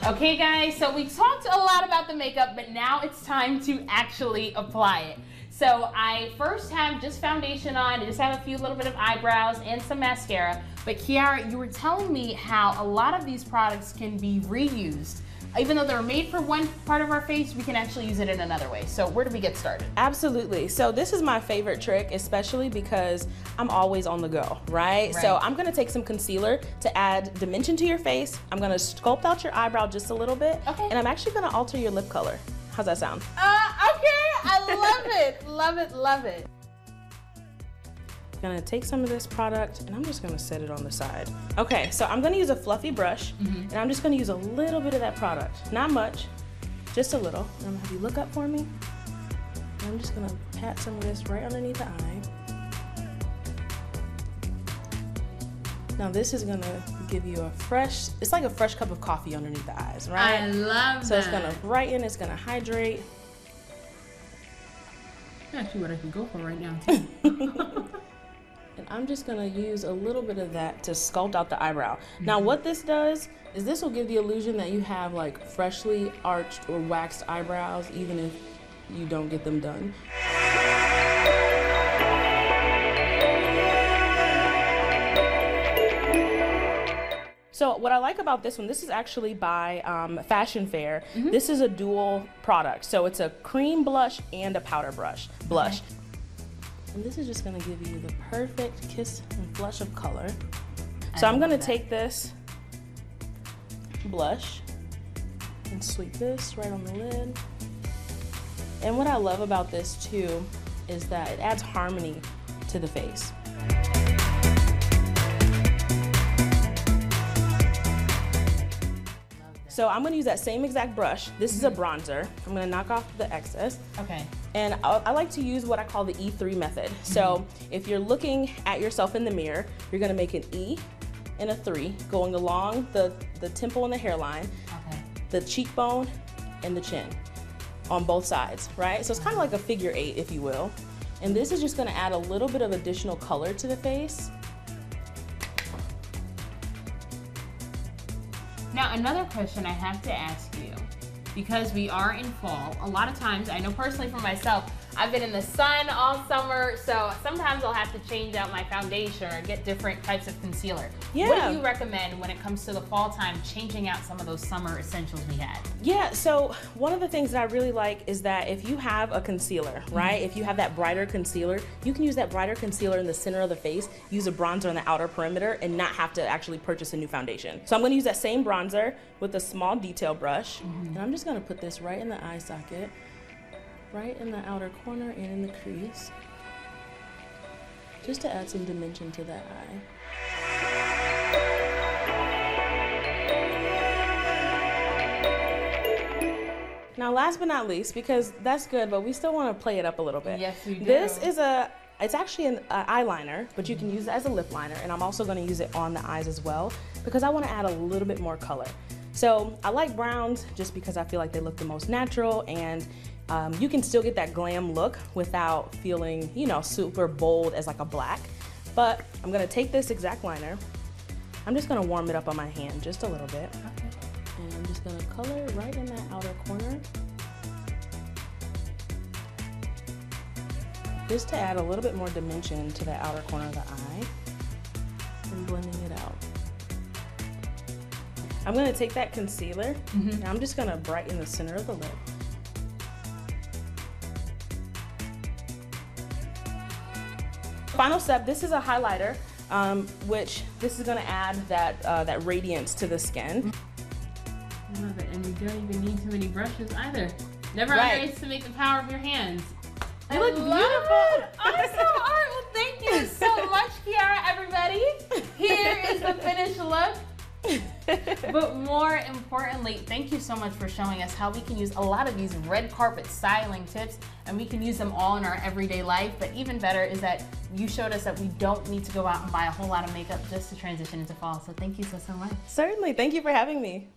Okay guys, so we talked a lot about the makeup, but now it's time to actually apply it. So I first have just foundation on, I just have a few little bit of eyebrows and some mascara. But Kierra, you were telling me how a lot of these products can be reused. Even though they're made for one part of our face, we can actually use it in another way. So where do we get started? Absolutely. So this is my favorite trick, especially because I'm always on the go, right? So I'm gonna take some concealer to add dimension to your face. I'm gonna sculpt out your eyebrow just a little bit. Okay. And I'm actually gonna alter your lip color. How's that sound? Okay, I love it. Love it, love it. Gonna take some of this product and I'm just gonna set it on the side. Okay, so I'm gonna use a fluffy brush and I'm just gonna use a little bit of that product. Not much, just a little. And I'm gonna have you look up for me. And I'm just gonna pat some of this right underneath the eye. Now this is gonna give you a fresh, it's like a fresh cup of coffee underneath the eyes, right? I love that. So it's gonna brighten, it's gonna hydrate. That's actually what I can go for right now too. And I'm just gonna use a little bit of that to sculpt out the eyebrow. Now what this does is this will give the illusion that you have like freshly arched or waxed eyebrows, even if you don't get them done. So what I like about this one, this is actually by Fashion Fair. This is a dual product. So it's a cream blush and a powder blush. Okay. And this is just gonna give you the perfect kiss and flush of color. So I'm gonna take this blush and sweep this right on the lid. And what I love about this too is that it adds harmony to the face. So I'm gonna use that same exact brush. This is a bronzer. I'm gonna knock off the excess. Okay. And I like to use what I call the E3 method. So if you're looking at yourself in the mirror, you're gonna make an E and a 3 going along the temple and the hairline, the cheekbone and the chin on both sides, right? So it's kind of like a figure 8, if you will. And this is just gonna add a little bit of additional color to the face. Now, another question I have to ask you, because we are in fall, a lot of times, I know personally for myself, I've been in the sun all summer, so sometimes I'll have to change out my foundation or get different types of concealer. Yeah. What do you recommend when it comes to the fall time, changing out some of those summer essentials we had? Yeah, so one of the things that I really like is that if you have a concealer, right? If you have that brighter concealer, you can use that brighter concealer in the center of the face, use a bronzer on the outer perimeter, and not have to actually purchase a new foundation. So I'm gonna use that same bronzer with a small detail brush, and I'm just gonna put this right in the eye socket, right in the outer corner and in the crease, just to add some dimension to that eye. Now last but not least, because that's good, but we still want to play it up a little bit. Yes, we do. This is it's actually an eyeliner, but you can use it as a lip liner, and I'm also going to use it on the eyes as well, because I want to add a little bit more color. So I like browns just because I feel like they look the most natural, and you can still get that glam look without feeling, you know, super bold as like a black. But I'm gonna take this exact liner. I'm just gonna warm it up on my hand just a little bit. Okay. And I'm just gonna color right in that outer corner. Just to add a little bit more dimension to that outer corner of the eye. And blending it out. I'm gonna take that concealer and I'm just gonna brighten the center of the lip. Final step, this is a highlighter, which this is gonna add that radiance to the skin. I love it, and we don't even need too many brushes either. Never underestimate the power of your hands. You look beautiful. Awesome. All right, well, thank you so much, Kierra, everybody. Here is the finished look. But more importantly, thank you so much for showing us how we can use a lot of these red carpet styling tips, and we can use them all in our everyday life. But even better is that you showed us that we don't need to go out and buy a whole lot of makeup just to transition into fall. So thank you so much. Certainly. Thank you for having me.